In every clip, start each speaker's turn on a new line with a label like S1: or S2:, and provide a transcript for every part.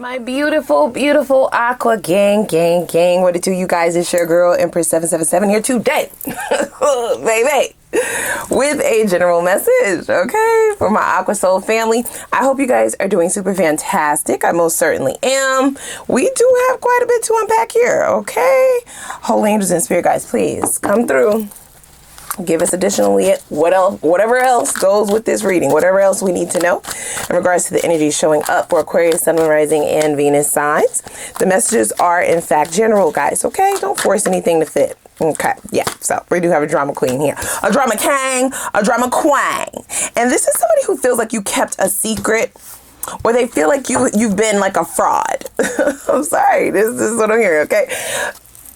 S1: My beautiful, beautiful Aqua gang. What it do, you guys? It's your girl, Empress 777 here today, baby, with a general message, okay, for my Aqua Soul family. I hope you guys are doing super fantastic. I most certainly am. We do have quite a bit to unpack here, okay? Holy angels and spirit guys, please come through. Give us additionally whatever else goes with this reading, whatever else we need to know in regards to the energy showing up for Aquarius, Sun, Moon, Rising, and Venus signs. The messages are in fact general, guys, okay? Don't force anything to fit. Okay, yeah, so we do have a drama queen here. A drama king, a drama queen. And this is somebody who feels like you kept a secret, or they feel like you've been like a fraud. I'm sorry, this is what I'm hearing, okay?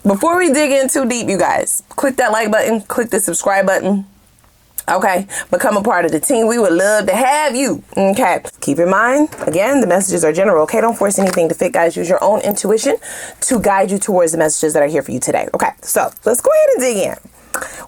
S1: Before we dig in too deep, you guys, click that like button, click the subscribe button, okay? Become a part of the team. We would love to have you, okay? Keep in mind, again, the messages are general, okay? Don't force anything to fit, guys. Use your own intuition to guide you towards the messages that are here for you today, okay? So let's go ahead and dig in.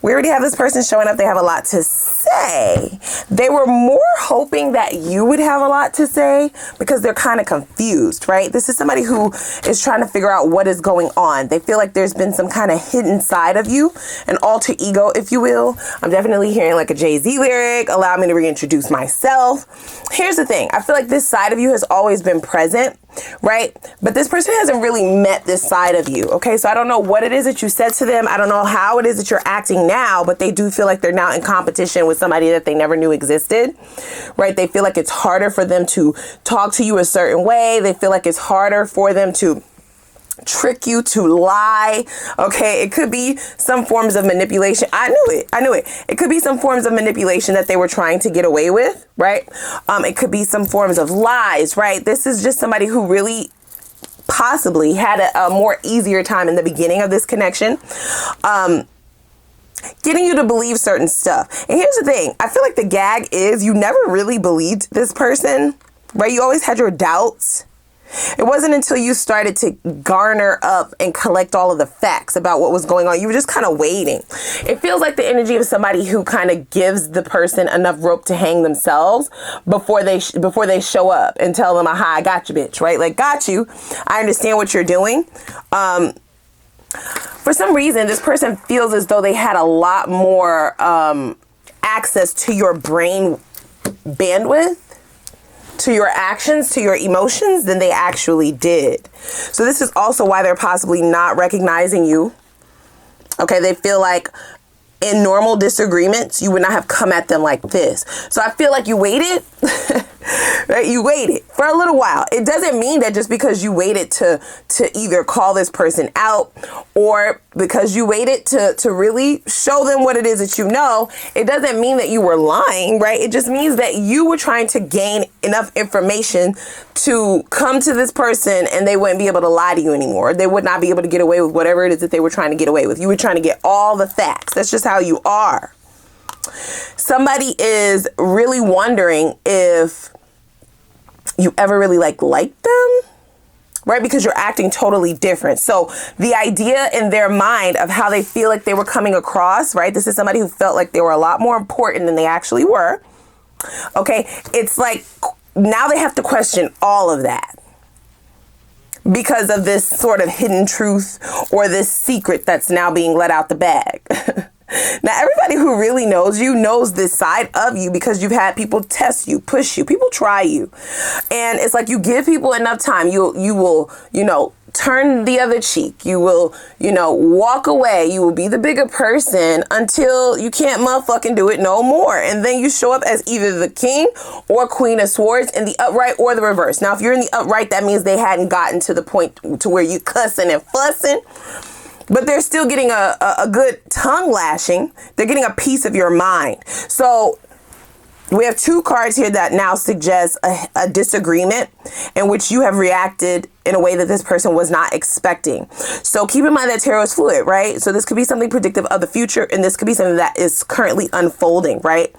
S1: We already have this person showing up. They have a lot to say. They were more hoping that you would have a lot to say because they're kind of confused, right? This is somebody who is trying to figure out what is going on. They feel like there's been some kind of hidden side of you, an alter ego, if you will. I'm definitely hearing like a Jay-Z lyric. Allow me to reintroduce myself. Here's the thing. I feel like this side of you has always been present, right? But this person hasn't really met this side of you, okay? So I don't know what it is that you said to them. I don't know how it is that you're acting now, but they do feel like they're now in competition with somebody that they never knew existed, right? They feel like it's harder for them to talk to you a certain way. They feel like it's harder for them to trick you, to lie, okay? It could be some forms of manipulation. I knew it. It could be some forms of manipulation that they were trying to get away with, right? It could be some forms of lies, right? This is just somebody who really possibly had a more easier time in the beginning of this connection, getting you to believe certain stuff. And here's the thing. I feel like the gag is you never really believed this person, right? You always had your doubts. It wasn't until you started to garner up and collect all of the facts about what was going on. You were just kind of waiting. It feels like the energy of somebody who kind of gives the person enough rope to hang themselves before they show up and tell them, aha, I got you, bitch, right? Like, got you. I understand what you're doing. For some reason, this person feels as though they had a lot more access to your brain bandwidth, to your actions, to your emotions than they actually did. So this is also why they're possibly not recognizing you. Okay, they feel like in normal disagreements, you would not have come at them like this. So I feel like you waited, right? You waited for a little while. It doesn't mean that just because you waited to either call this person out or because you waited to really show them what it is that you know, it doesn't mean that you were lying, right? It just means that you were trying to gain enough information to come to this person and they wouldn't be able to lie to you anymore. They would not be able to get away with whatever it is that they were trying to get away with. You were trying to get all the facts. That's just how you are. Somebody is really wondering if you ever really liked them, right? Because you're acting totally different. So the idea in their mind of how they feel like they were coming across, right? This is somebody who felt like they were a lot more important than they actually were. Okay. It's like now they have to question all of that because of this sort of hidden truth or this secret that's now being let out the bag. Now, everybody who really knows you knows this side of you because you've had people test you, push you, people try you. And it's like you give people enough time. You will, turn the other cheek. You will, walk away. You will be the bigger person until you can't motherfucking do it no more. And then you show up as either the king or queen of swords in the upright or the reverse. Now, if you're in the upright, that means they hadn't gotten to the point to where you cussing and fussing. But they're still getting a good tongue lashing. They're getting a piece of your mind. So we have two cards here that now suggest a disagreement in which you have reacted in a way that this person was not expecting. So keep in mind that tarot is fluid, right? So this could be something predictive of the future, and this could be something that is currently unfolding, right?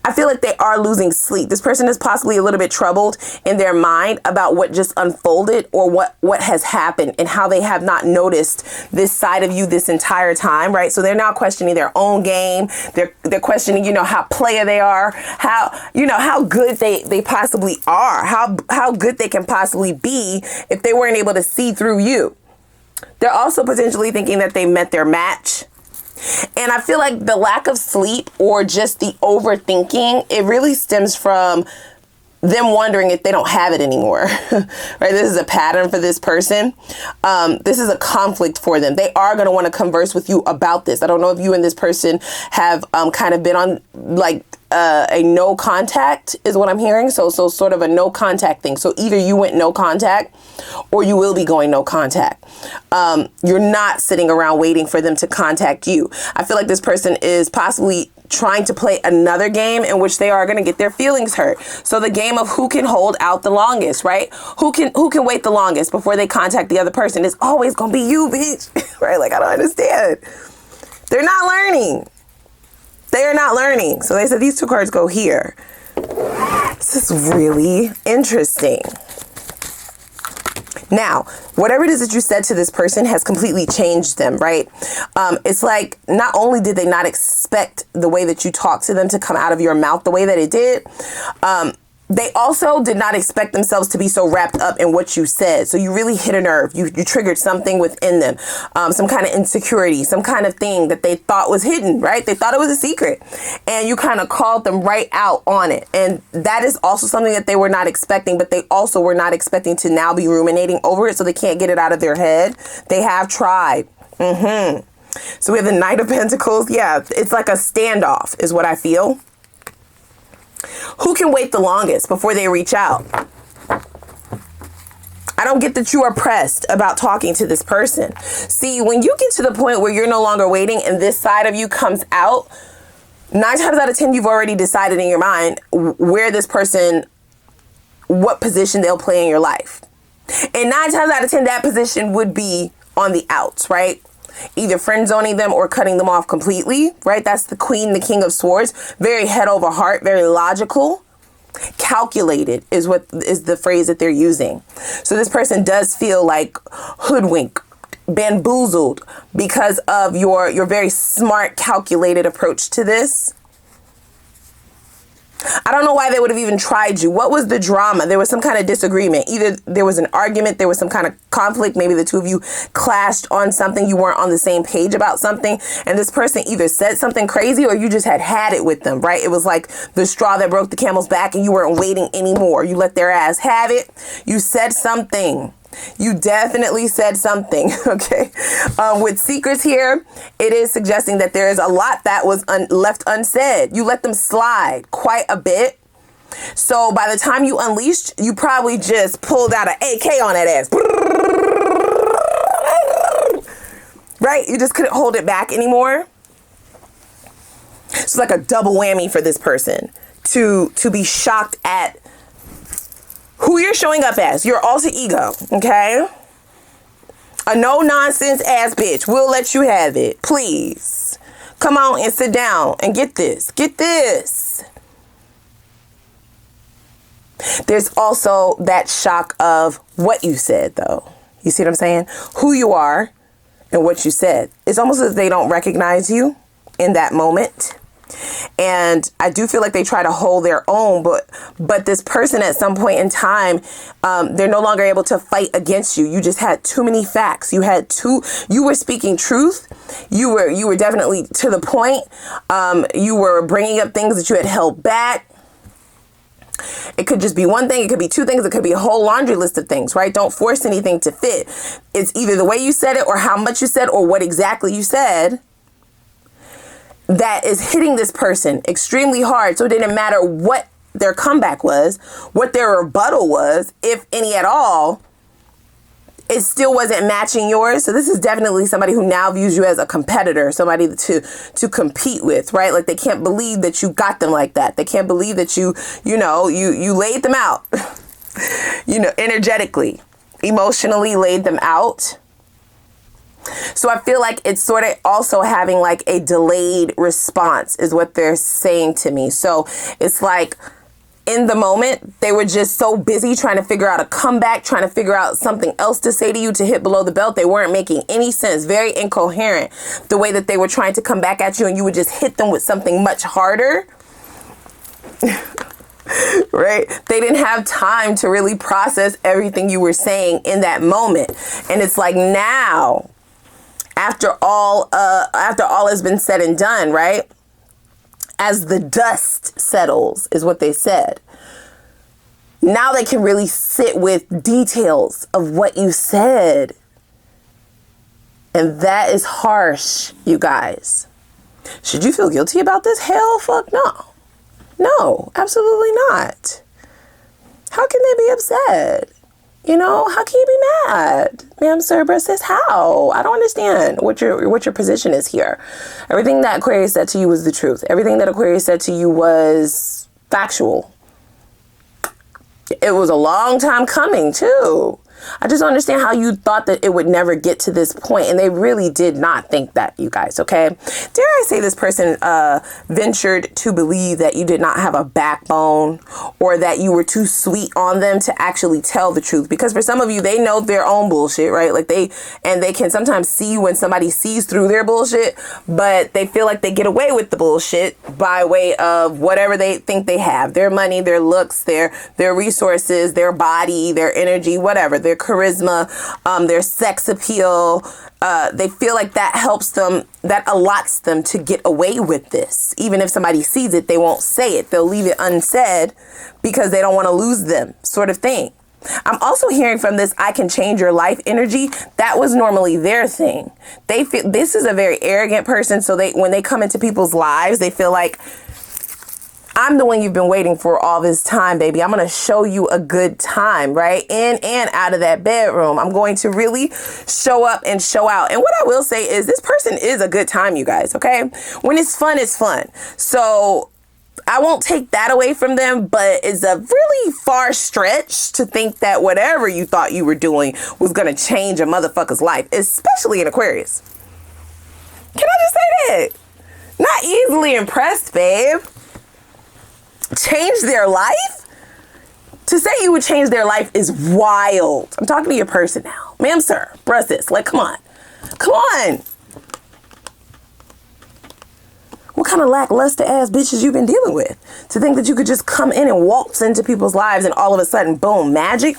S1: I feel like they are losing sleep. This person is possibly a little bit troubled in their mind about what just unfolded or what has happened and how they have not noticed this side of you this entire time, right? So they're now questioning their own game. They're questioning, you know, how player they are, how, you know, how good they possibly are, how good they can possibly be if they weren't able to see through you. They're also potentially thinking that they met their match. And I feel like the lack of sleep or just the overthinking, it really stems from them wondering if they don't have it anymore, right? This is a pattern for this person. This is a conflict for them. They are going to want to converse with you about this. I don't know if you and this person have kind of been on like a no contact is what I'm hearing. So sort of a no contact thing. So either you went no contact or you will be going no contact. You're not sitting around waiting for them to contact you. I feel like this person is possibly trying to play another game in which they are going to get their feelings hurt. So the game of who can hold out the longest, right? Who can wait the longest before they contact the other person. It's always going to be you, bitch. Right? Like, I don't understand. They're not learning. They are not learning. So they said these two cards go here. This is really interesting. Now, whatever it is that you said to this person has completely changed them, right? It's like not only did they not expect the way that you talked to them to come out of your mouth the way that it did, they also did not expect themselves to be so wrapped up in what you said. So you really hit a nerve. You triggered something within them, some kind of insecurity, some kind of thing that they thought was hidden, right? They thought it was a secret and you kind of called them right out on it. And that is also something that they were not expecting, but they also were not expecting to now be ruminating over it. So they can't get it out of their head. They have tried. So we have the Knight of Pentacles. Yeah, it's like a standoff is what I feel. Who can wait the longest before they reach out? I don't get that you are pressed about talking to this person. See, when you get to the point where you're no longer waiting and this side of you comes out, 9 times out of 10, you've already decided in your mind where this person, what position they'll play in your life. And 9 times out of 10, that position would be on the outs, right? Either friend zoning them or cutting them off completely, right? That's the Queen, the King of Swords. Very head over heart, very logical. Calculated is what is the phrase that they're using. So this person does feel like hoodwinked, bamboozled because of your very smart, calculated approach to this. I don't know why they would have even tried you. What was the drama? There was some kind of disagreement. Either there was an argument, there was some kind of conflict. Maybe the two of you clashed on something. You weren't on the same page about something. And this person either said something crazy or you just had it with them, right? It was like the straw that broke the camel's back and you weren't waiting anymore. You let their ass have it. You said something. You definitely said something, okay? With secrets here, it is suggesting that there is a lot that was left unsaid. You let them slide quite a bit. So by the time you unleashed, you probably just pulled out an AK on that ass. Right? You just couldn't hold it back anymore. It's like a double whammy for this person to be shocked at who you're showing up as, your alter ego, okay? A no-nonsense ass bitch. We'll let you have it. Please. Come on and sit down and get this. Get this. There's also that shock of what you said, though. You see what I'm saying? Who you are and what you said. It's almost as if they don't recognize you in that moment. And I do feel like they try to hold their own, but this person at some point in time, they're no longer able to fight against you. You just had too many facts. You were speaking truth. You were definitely to the point. You were bringing up things that you had held back. It could just be one thing. It could be two things. It could be a whole laundry list of things, right? Don't force anything to fit. It's either the way you said it or how much you said or what exactly you said that is hitting this person extremely hard. So it didn't matter what their comeback was, what their rebuttal was, if any at all, it still wasn't matching yours. So this is definitely somebody who now views you as a competitor, somebody to compete with, right? Like they can't believe that you got them like that. They can't believe that you laid them out, energetically, emotionally laid them out. So I feel like it's sort of also having like a delayed response is what they're saying to me. So it's like in the moment, they were just so busy trying to figure out a comeback, trying to figure out something else to say to you to hit below the belt. They weren't making any sense. Very incoherent the way that they were trying to come back at you, and you would just hit them with something much harder. Right? They didn't have time to really process everything you were saying in that moment. And it's like now, after all has been said and done, right? As the dust settles, is what they said. Now they can really sit with details of what you said. And that is harsh, you guys. Should you feel guilty about this? Hell, fuck no. No, absolutely not. How can they be upset? You know, how can you be mad? Ma'am, sir, bruh, sis, how? I don't understand what your position is here. Everything that Aquarius said to you was the truth. Everything that Aquarius said to you was factual. It was a long time coming, too. I just don't understand how you thought that it would never get to this point. And they really did not think that, you guys, okay? Dare I say this person ventured to believe that you did not have a backbone or that you were too sweet on them to actually tell the truth. Because for some of you, they know their own bullshit, right? Like they can sometimes see when somebody sees through their bullshit, but they feel like they get away with the bullshit by way of whatever they think they have. Their money, their looks, their resources, their body, their energy, whatever, their charisma, their sex appeal. They feel like that helps them, that allots them to get away with this. Even if somebody sees it, they won't say it. They'll leave it unsaid because they don't want to lose them, sort of thing. I'm also hearing from this I can change your life energy. That was normally their thing. They feel this is a very arrogant person. So when they come into people's lives, they feel like, I'm the one you've been waiting for all this time, baby. I'm going to show you a good time, right? In and out of that bedroom. I'm going to really show up and show out. And what I will say is this person is a good time, you guys, okay? When it's fun, it's fun. So I won't take that away from them, but it's a really far stretch to think that whatever you thought you were doing was going to change a motherfucker's life, especially in Aquarius. Can I just say that? Not easily impressed, babe. Change their life? To say you would change their life is wild. I'm talking to your person now. Ma'am, sir, bruh, sis, like, come on. Come on. What kind of lackluster ass bitches you've been dealing with? To think that you could just come in and waltz into people's lives and all of a sudden, boom, magic?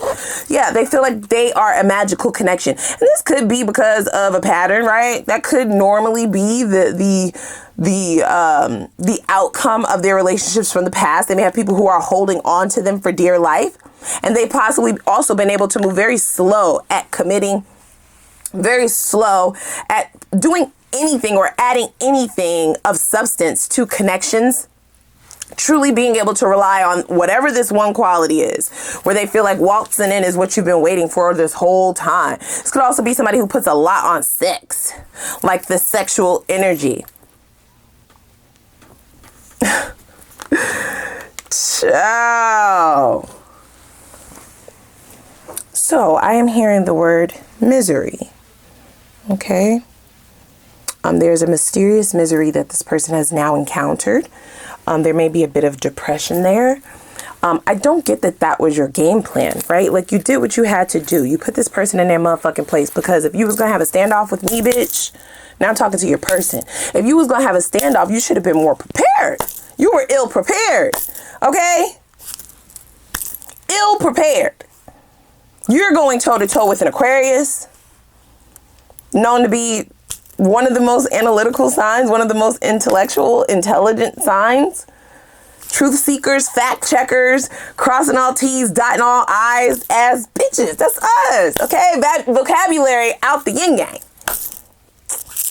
S1: Yeah, they feel like they are a magical connection. And this could be because of a pattern, right? That could normally be the outcome of their relationships from the past. They may have people who are holding on to them for dear life. And they possibly also been able to move very slow at committing, very slow at doing anything or adding anything of substance to connections. Truly being able to rely on whatever this one quality is, where they feel like waltzing in is what you've been waiting for this whole time. This could also be somebody who puts a lot on sex, like the sexual energy. Ciao. So I am hearing the word misery. Okay. There's a mysterious misery that this person has now encountered. There may be a bit of depression there. I don't get that was your game plan, right? Like you did what you had to do. You put this person in their motherfucking place because if you was going to have a standoff with me, bitch, now I'm talking to your person. If you was going to have a standoff, you should have been more prepared. You were ill prepared. Okay? Ill prepared. You're going toe to toe with an Aquarius, known to be one of the most analytical signs, one of the most intellectual, intelligent signs. Truth seekers, fact checkers, crossing all T's, dotting all I's, as bitches. That's us, okay? That vocabulary out the yin yang.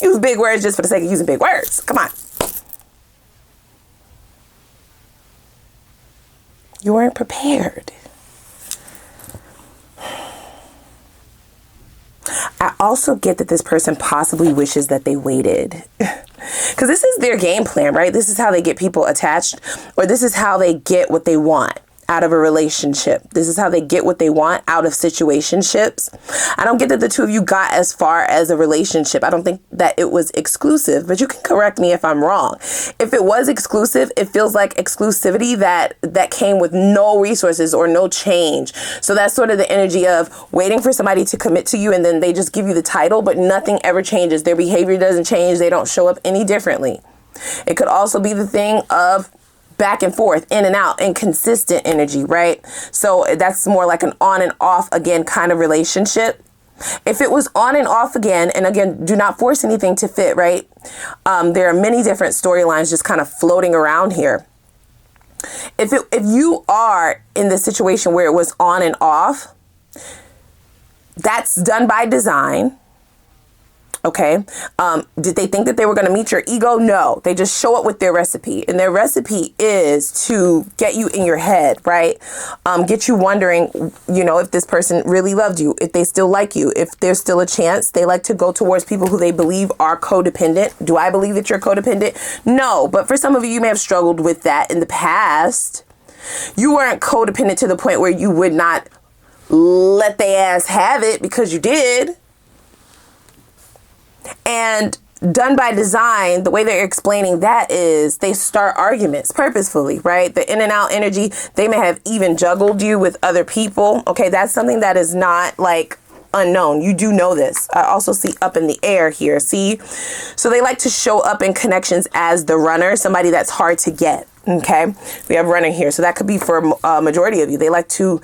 S1: Use big words just for the sake of using big words. Come on. You weren't prepared. I also get that this person possibly wishes that they waited. Because this is their game plan, right? This is how they get people attached, or this is how they get what they want out of a relationship. This is how they get what they want out of situationships. I don't get that the two of you got as far as a relationship. I don't think that it was exclusive, but you can correct me if I'm wrong. If it was exclusive, it feels like exclusivity that came with no resources or no change. So that's sort of the energy of waiting for somebody to commit to you, and then they just give you the title, but nothing ever changes. Their behavior doesn't change. They don't show up any differently. It could also be the thing of back and forth, in and out, inconsistent energy, right? So that's more like an on and off again kind of relationship. If it was on and off again, and again, do not force anything to fit, right? There are many different storylines just kind of floating around here. If you are in the situation where it was on and off, that's done by design. Okay. Did they think that they were going to meet your ego? No, they just show up with their recipe, and their recipe is to get you in your head, right? Get you wondering, if this person really loved you, if they still like you, if there's still a chance. They like to go towards people who they believe are codependent. Do I believe that you're codependent? No, but for some of you, you may have struggled with that in the past. You weren't codependent to the point where you would not let their ass have it, because you did. And done by design, the way they're explaining that is they start arguments purposefully, right? The in and out energy, they may have even juggled you with other people. Okay, that's something that is not like unknown. You do know this. I also see up in the air here. See? So they like to show up in connections as the runner, somebody that's hard to get. Okay, we have running here. So that could be for a majority of you. They like to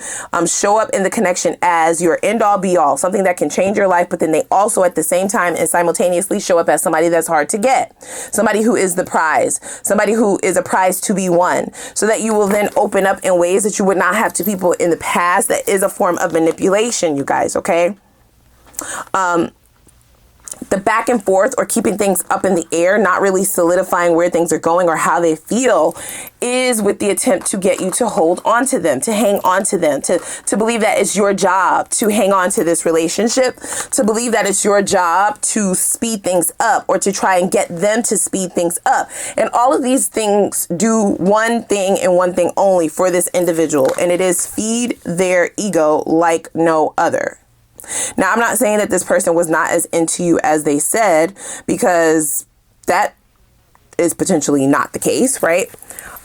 S1: show up in the connection as your end all be all, something that can change your life. But then they also at the same time and simultaneously show up as somebody that's hard to get, somebody who is the prize, somebody who is a prize to be won, so that you will then open up in ways that you would not have to people in the past. That is a form of manipulation, you guys. Okay. The back and forth or keeping things up in the air, not really solidifying where things are going or how they feel, is with the attempt to get you to hold on to them, to hang on to them, to believe that it's your job to hang on to this relationship, to believe that it's your job to speed things up or to try and get them to speed things up. And all of these things do one thing and one thing only for this individual, and it is feed their ego like no other. Now, I'm not saying that this person was not as into you as they said, because that is potentially not the case, right?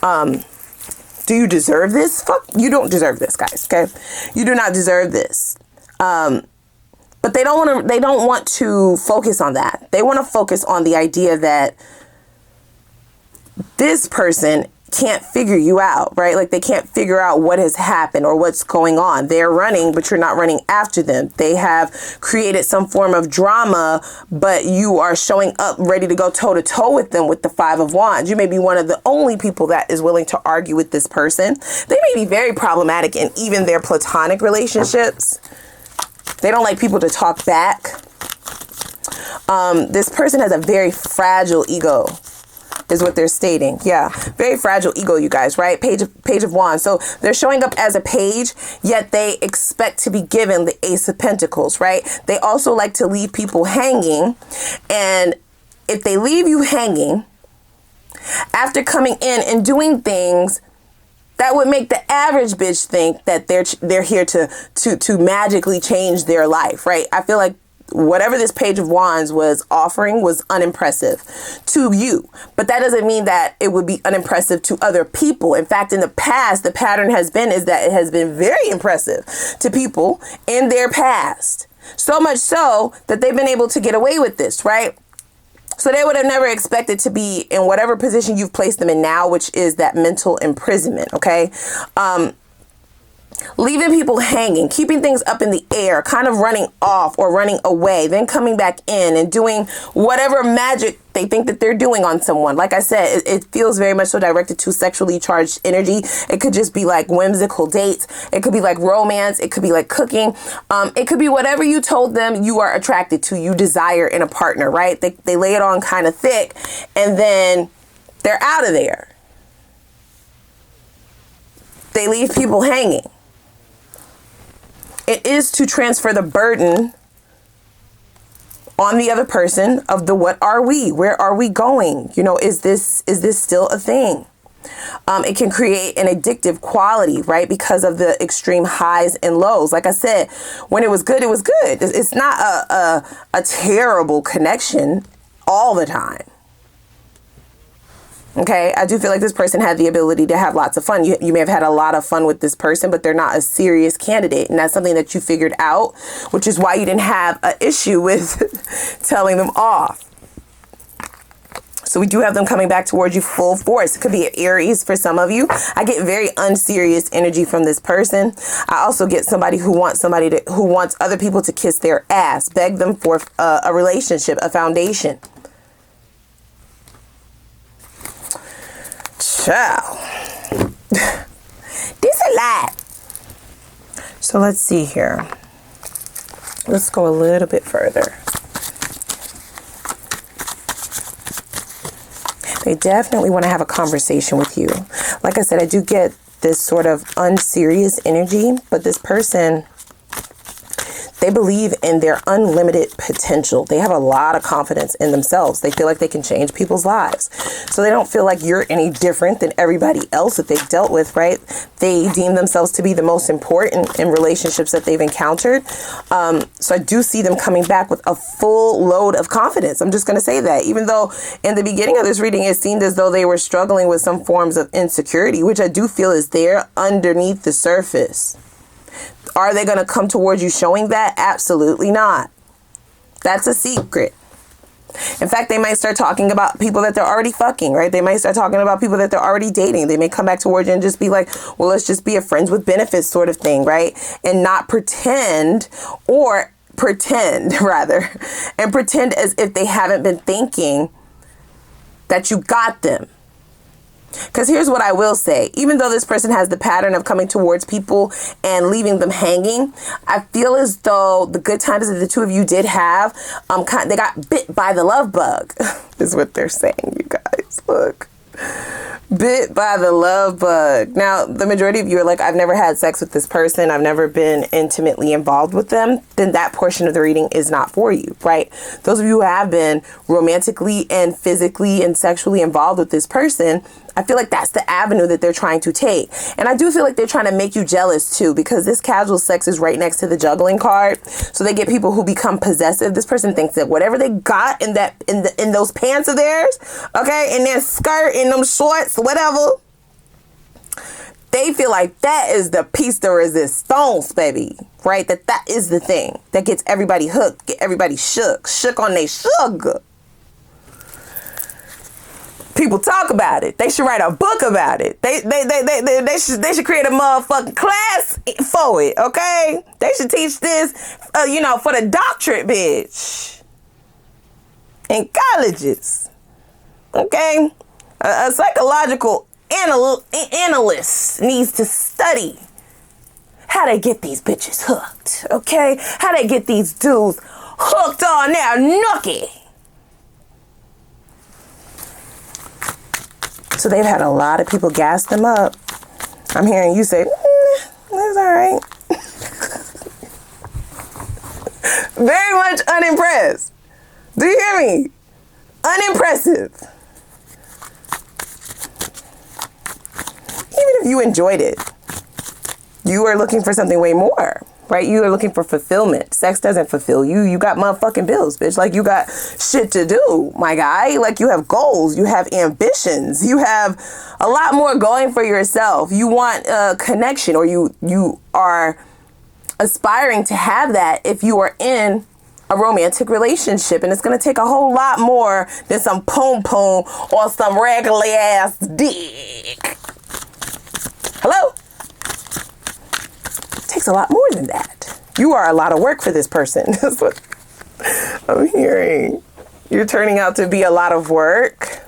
S1: Do you deserve this? Fuck, you don't deserve this, guys. Okay, you do not deserve this. But they don't want to focus on that. They want to focus on the idea that this person can't figure you out, right? Like they can't figure out what has happened or what's going on. They're running, but you're not running after them. They have created some form of drama, but you are showing up ready to go toe to toe with them with the Five of Wands. You may be one of the only people that is willing to argue with this person. They may be very problematic in even their platonic relationships. They don't like people to talk back. This person has a very fragile ego, is what they're stating. Yeah, very fragile ego, you guys, right? Page of Wands. So they're showing up as a page, yet they expect to be given the Ace of Pentacles, right? They also like to leave people hanging. And if they leave you hanging after coming in and doing things that would make the average bitch think that they're here to magically change their life, right? I feel like whatever this Page of Wands was offering was unimpressive to you, but that doesn't mean that it would be unimpressive to other people. In fact, in the past, the pattern is that it has been very impressive to people in their past. So much so that they've been able to get away with this, right? So they would have never expected to be in whatever position you've placed them in now, which is that mental imprisonment, okay? Leaving people hanging, keeping things up in the air, kind of running off or running away, then coming back in and doing whatever magic they think that they're doing on someone. Like I said, it feels very much so directed to sexually charged energy. It could just be like whimsical dates. It could be like romance. It could be like cooking. It could be whatever you told them you are attracted to, you desire in a partner, right? They lay it on kind of thick and then they're out of there. They leave people hanging. It is to transfer the burden on the other person of the what are we? Where are we going? You know, is this still a thing? It can create an addictive quality, right? Because of the extreme highs and lows. Like I said, when it was good, it was good. It's not a terrible connection all the time. Okay, I do feel like this person had the ability to have lots of fun. You may have had a lot of fun with this person, but they're not a serious candidate. And that's something that you figured out, which is why you didn't have an issue with telling them off. So we do have them coming back towards you full force. It could be an Aries for some of you. I get very unserious energy from this person. I also get somebody who wants other people to kiss their ass, beg them for a relationship, a foundation. Ciao. This a lot. So let's see here. Let's go a little bit further. They definitely want to have a conversation with you. Like I said, I do get this sort of unserious energy, but this person, they believe in their unlimited potential. They have a lot of confidence in themselves. They feel like they can change people's lives. So they don't feel like you're any different than everybody else that they've dealt with, right? They deem themselves to be the most important in relationships that they've encountered. So I do see them coming back with a full load of confidence. I'm just going to say that, even though in the beginning of this reading, it seemed as though they were struggling with some forms of insecurity, which I do feel is there underneath the surface. Are they going to come towards you showing that? Absolutely not. That's a secret. In fact, they might start talking about people that they're already fucking, right? They might start talking about people that they're already dating. They may come back towards you and just be like, well, let's just be a friends with benefits sort of thing, right? And not pretend, or pretend rather, and pretend as if they haven't been thinking that you got them. Because here's what I will say. Even though this person has the pattern of coming towards people and leaving them hanging, I feel as though the good times that the two of you did have, they got bit by the love bug, is what they're saying, you guys. Look. Bit by the love bug. Now, the majority of you are like, I've never had sex with this person. I've never been intimately involved with them. Then that portion of the reading is not for you, right? Those of you who have been romantically and physically and sexually involved with this person, I feel like that's the avenue that they're trying to take. And I do feel like they're trying to make you jealous too, because this casual sex is right next to the juggling card. So they get people who become possessive. This person thinks that whatever they got in those pants of theirs, okay, in their skirt, in them shorts, whatever, they feel like that is the piece de resistance, baby, right? That is the thing that gets everybody hooked, get everybody shook on they sugar. People talk about it. They should write a book about it. They should create a motherfucking class for it, okay? They should teach this, for the doctorate, bitch. In colleges, okay? A psychological analyst needs to study how they get these bitches hooked, okay? How they get these dudes hooked on their nookie. So they've had a lot of people gas them up. I'm hearing you say, that's all right. Very much unimpressed. Do you hear me? Unimpressive. Even if you enjoyed it, you are looking for something way more, right? You are looking for fulfillment. Sex doesn't fulfill you. You got motherfucking bills, bitch. Like, you got shit to do, my guy. Like, you have goals. You have ambitions. You have a lot more going for yourself. You want a connection, or you are aspiring to have that if you are in a romantic relationship. And it's going to take a whole lot more than some poom-poom or some regular ass dick. Hello? It takes a lot more than that. You are a lot of work for this person. That's what I'm hearing. You're turning out to be a lot of work.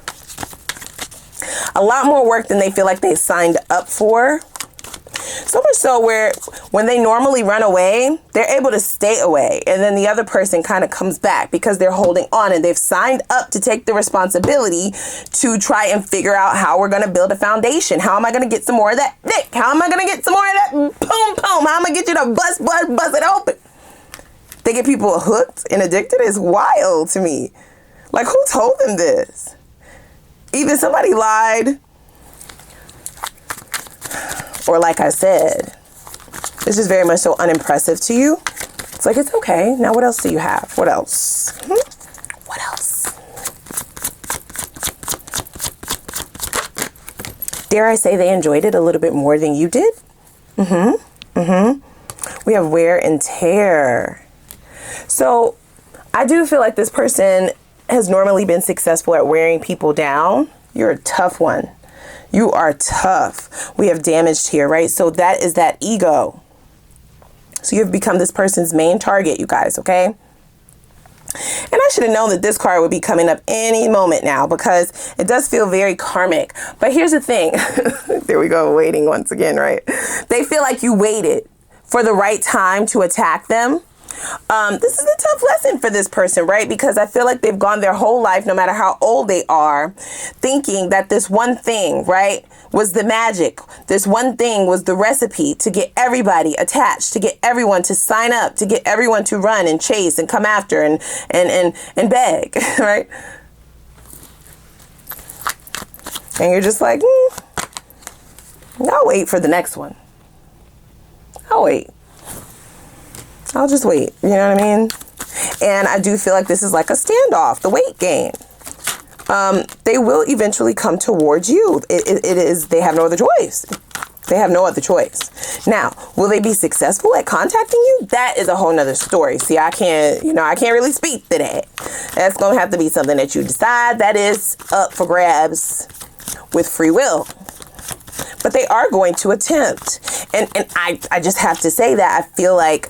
S1: A lot more work than they feel like they signed up for. So much so where when they normally run away, they're able to stay away. And then the other person kind of comes back because they're holding on and they've signed up to take the responsibility to try and figure out how we're going to build a foundation. How am I going to get some more of that dick? How am I going to get some more of that boom, boom? How am I going to get you to bust it open? They get people hooked and addicted. It's wild to me. Like, who told them this? Even somebody lied Or like I said, this is very much so unimpressive to you. It's like, it's okay. Now what else do you have? What else? What else? Dare I say they enjoyed it a little bit more than you did? We have wear and tear. So I do feel like this person has normally been successful at wearing people down. You're a tough one. You are tough. We have damaged here, right? So that is that ego. So you've become this person's main target, you guys, okay? And I should have known that this card would be coming up any moment now, because it does feel very karmic. But here's the thing. There we go, waiting once again, right? They feel like you waited for the right time to attack them. This is a tough lesson for this person, right? Because I feel like they've gone their whole life, no matter how old they are, thinking that this one thing, right, was the magic. This one thing was the recipe to get everybody attached, to get everyone to sign up, to get everyone to run and chase and come after and beg, right? And you're just like, I'll wait for the next one. I'll wait. I'll just wait. You know what I mean? And I do feel like this is like a standoff, the wait game. They will eventually come towards you. It is, they have no other choice. They have no other choice. Now, will they be successful at contacting you? That is a whole nother story. See, I can't really speak to that. That's going to have to be something that you decide. That is up for grabs with free will. But they are going to attempt. And I just have to say that I feel like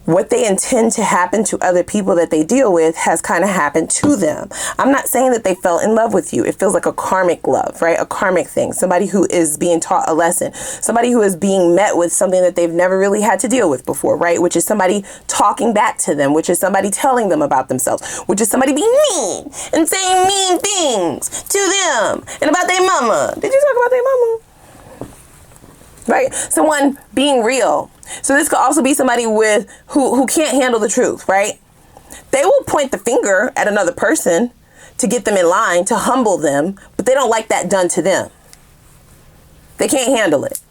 S1: what they intend to happen to other people that they deal with has kind of happened to them. I'm not saying that they fell in love with you. It feels like a karmic love, right? A karmic thing. Somebody who is being taught a lesson. Somebody who is being met with something that they've never really had to deal with before, right? Which is somebody talking back to them, which is somebody telling them about themselves, which is somebody being mean and saying mean things to them and about their mama. Did you talk about their mama? Right? Someone being real. So this could also be somebody with who can't handle the truth, right? They will point the finger at another person to get them in line, to humble them, but they don't like that done to them. They can't handle it.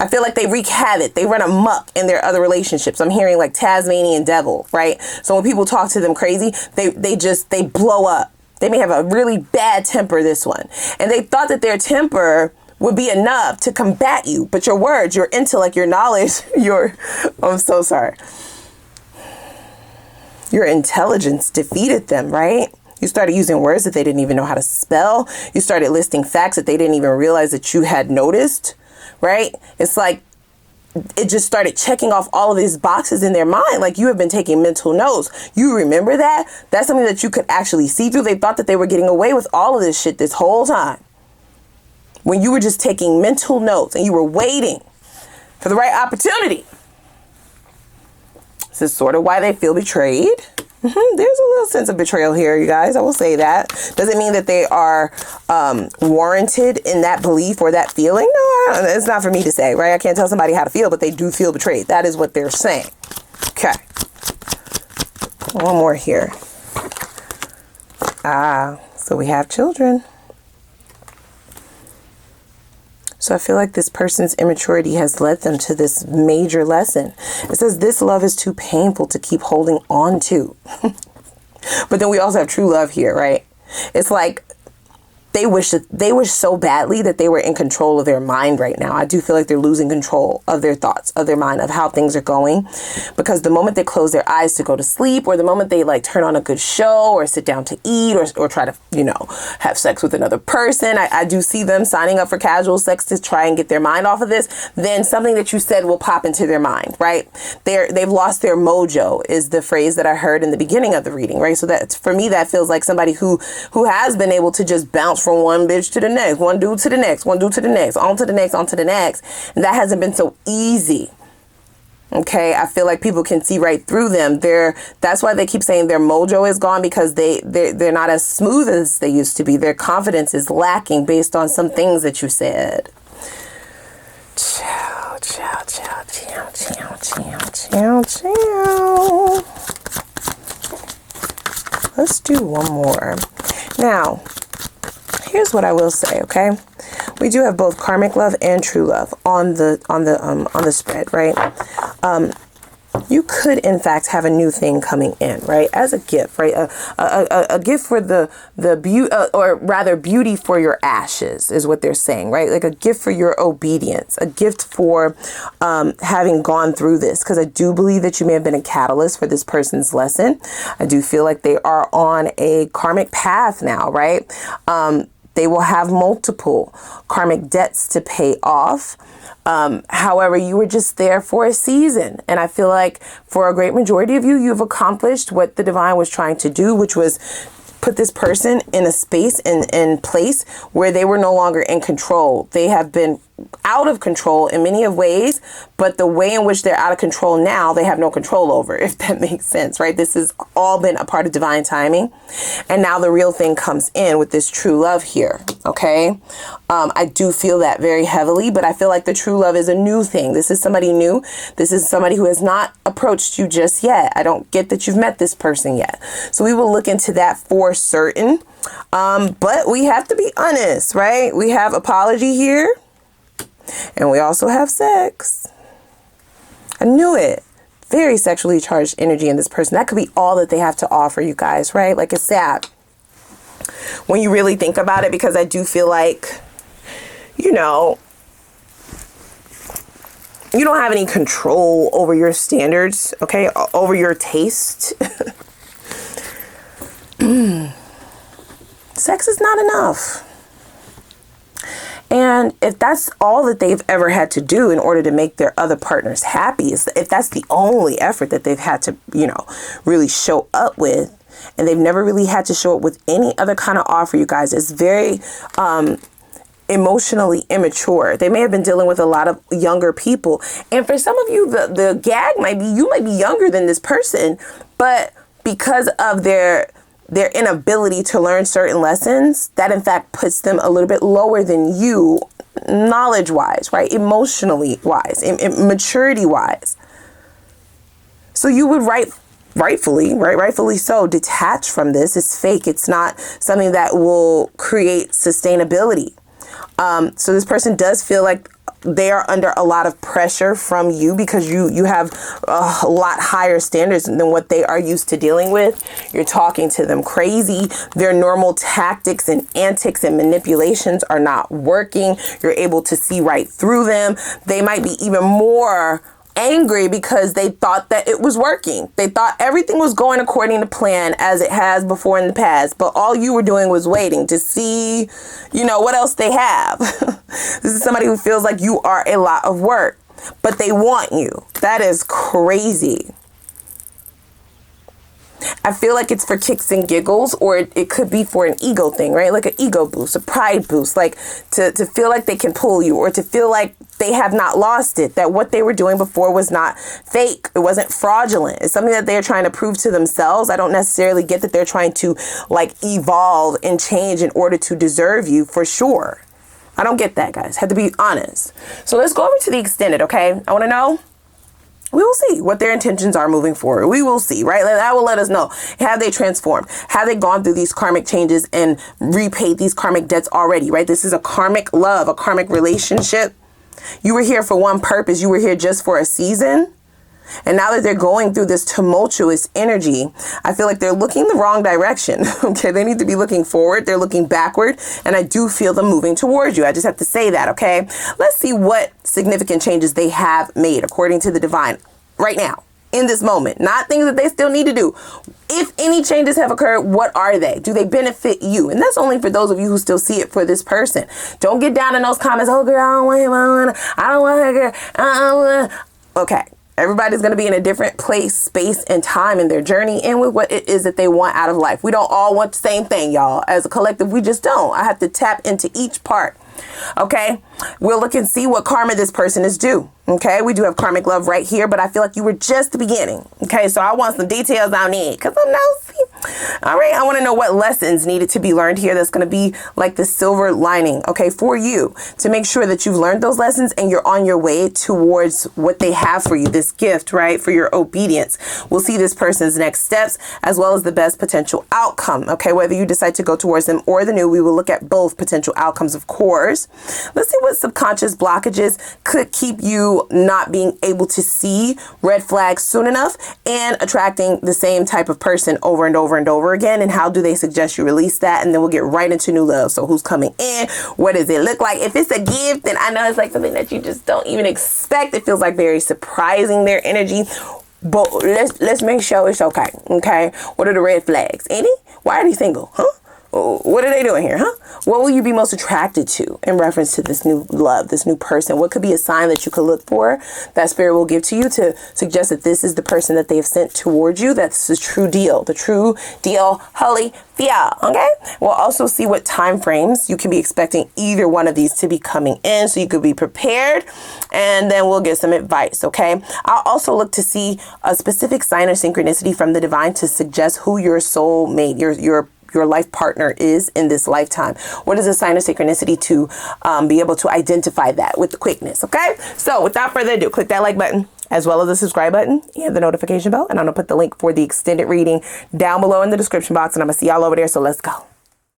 S1: I feel like they wreak havoc. They run amok in their other relationships. I'm hearing like Tasmanian devil, right? So when people talk to them crazy, they blow up. They may have a really bad temper, this one. And they thought that their temper would be enough to combat you. But your words, your intellect, your knowledge, I'm so sorry. Your intelligence defeated them, right? You started using words that they didn't even know how to spell. You started listing facts that they didn't even realize that you had noticed, right? It's like it just started checking off all of these boxes in their mind. Like you have been taking mental notes. You remember that? That's something that you could actually see through. They thought that they were getting away with all of this shit this whole time, when you were just taking mental notes and you were waiting for the right opportunity. This is sort of why they feel betrayed. There's a little sense of betrayal here, you guys. I will say that. Doesn't mean that they are warranted in that belief or that feeling. No, it's not for me to say, right? I can't tell somebody how to feel, but they do feel betrayed. That is what they're saying. Okay. One more here. So we have children. So I feel like this person's immaturity has led them to this major lesson. It says this love is too painful to keep holding on to. But then we also have true love here, right? It's like they wish so badly that they were in control of their mind right now. I do feel like they're losing control of their thoughts, of their mind, of how things are going. Because the moment they close their eyes to go to sleep, or the moment they like turn on a good show or sit down to eat or try to, have sex with another person, I do see them signing up for casual sex to try and get their mind off of this. Then something that you said will pop into their mind, right? They've lost their mojo is the phrase that I heard in the beginning of the reading, right? So that's, for me, that feels like somebody who has been able to just bounce from one bitch to the next, one dude to the next, one dude to the next, on to the next, on to the next. And that hasn't been so easy. Okay, I feel like people can see right through them. That's why they keep saying their mojo is gone, because they're not as smooth as they used to be. Their confidence is lacking based on some things that you said. Ciao, ciao, ciao, ciao, ciao, ciao, ciao, ciao. Let's do one more. Now, here's what I will say, okay? We do have both karmic love and true love on the spread, right? You could, in fact, have a new thing coming in, right? As a gift, right? A gift for the beauty, or rather beauty for your ashes is what they're saying, right? Like a gift for your obedience, a gift for having gone through this. Because I do believe that you may have been a catalyst for this person's lesson. I do feel like they are on a karmic path now, right? They will have multiple karmic debts to pay off. However, you were just there for a season. And I feel like for a great majority of you, you've accomplished what the divine was trying to do, which was put this person in a space and place where they were no longer in control. They have been out of control in many of ways, but the way in which they're out of control now, they have no control over, if that makes sense, right? This has all been a part of divine timing. And now the real thing comes in with this true love here. Okay. I do feel that very heavily, but I feel like the true love is a new thing. This is somebody new. This is somebody who has not approached you just yet. I don't get that you've met this person yet. So we will look into that for certain. But we have to be honest, right? We have apology here. And we also have sex. I knew it. Very sexually charged energy in this person. That could be all that they have to offer you guys, right? Like, it's sad when you really think about it, because I do feel like, you know, you don't have any control over your standards, okay? Over your taste. Sex is not enough. And if that's all that they've ever had to do in order to make their other partners happy, if that's the only effort that they've had to, you know, really show up with, and they've never really had to show up with any other kind of offer, you guys, it's very emotionally immature. They may have been dealing with a lot of younger people. And for some of you, the gag might be, you might be younger than this person, but because of their inability to learn certain lessons, that in fact puts them a little bit lower than you, knowledge wise, right? Emotionally wise, maturity wise. So you would rightfully so, detach from this. It's fake. It's not something that will create sustainability. So this person does feel like they are under a lot of pressure from you, because you have a lot higher standards than what they are used to dealing with. You're talking to them crazy. Their normal tactics and antics and manipulations are not working. You're able to see right through them. They might be even more angry because they thought that it was working. They thought everything was going according to plan, as it has before in the past, but all you were doing was waiting to see, you know, what else they have. This is somebody who feels like you are a lot of work, but they want you. That is crazy. I feel like it's for kicks and giggles, or it could be for an ego thing, right? Like an ego boost, a pride boost, like to feel like they can pull you, or to feel like they have not lost it, that what they were doing before was not fake. It wasn't fraudulent. It's something that they're trying to prove to themselves. I don't necessarily get that they're trying to like evolve and change in order to deserve you, for sure. I don't get that, guys. Had to be honest. So let's go over to the extended, okay? I want to know. We will see what their intentions are moving forward. We will see, right? That will let us know. Have they transformed? Have they gone through these karmic changes and repaid these karmic debts already, right? This is a karmic love, a karmic relationship. You were here for one purpose. You were here just for a season. And now that they're going through this tumultuous energy, I feel like they're looking the wrong direction. Okay, they need to be looking forward. They're looking backward. And I do feel them moving towards you. I just have to say that, okay? Let's see what significant changes they have made according to the divine right now, in this moment. Not things that they still need to do. If any changes have occurred, what are they? Do they benefit you? And that's only for those of you who still see it for this person. Don't get down in those comments. Oh, girl, I don't want him. I don't want her, girl. Okay. Everybody's going to be in a different place, space, and time in their journey, and with what it is that they want out of life. We don't all want the same thing, y'all. As a collective, we just don't. I have to tap into each part. Okay, we'll look and see what karma this person is due. Okay, we do have karmic love right here, but I feel like you were just the beginning. Okay, so I want some details on it because I'm nosy. All right, I want to know what lessons needed to be learned here. That's going to be like the silver lining, okay, for you to make sure that you've learned those lessons and you're on your way towards what they have for you, this gift, right, for your obedience. We'll see this person's next steps as well as the best potential outcome, okay, whether you decide to go towards them or the new. We will look at both potential outcomes, of course. Let's see what subconscious blockages could keep you not being able to see red flags soon enough and attracting the same type of person over and over and over again, and how do they suggest you release that? And then we'll get right into new love. So who's coming in? What does it look like? If it's a gift, then I know it's like something that you just don't even expect. It feels like very surprising, their energy. But let's make sure it's okay. Okay, what are the red flags? Any? Why are they single? Huh? What are they doing here, huh? What will you be most attracted to in reference to this new love, this new person? What could be a sign that you could look for that spirit will give to you to suggest that this is the person that they have sent towards you? That's the true deal, holy fia, okay? We'll also see what time frames you can be expecting either one of these to be coming in, so you could be prepared, and then we'll get some advice, okay? I'll also look to see a specific sign or synchronicity from the divine to suggest who your soulmate, your life partner is in this lifetime. What is a sign of synchronicity to be able to identify that with quickness, okay? So without further ado, click that like button as well as the subscribe button and the notification bell. And I'm gonna put the link for the extended reading down below in the description box, and I'm gonna see y'all over there. So let's go.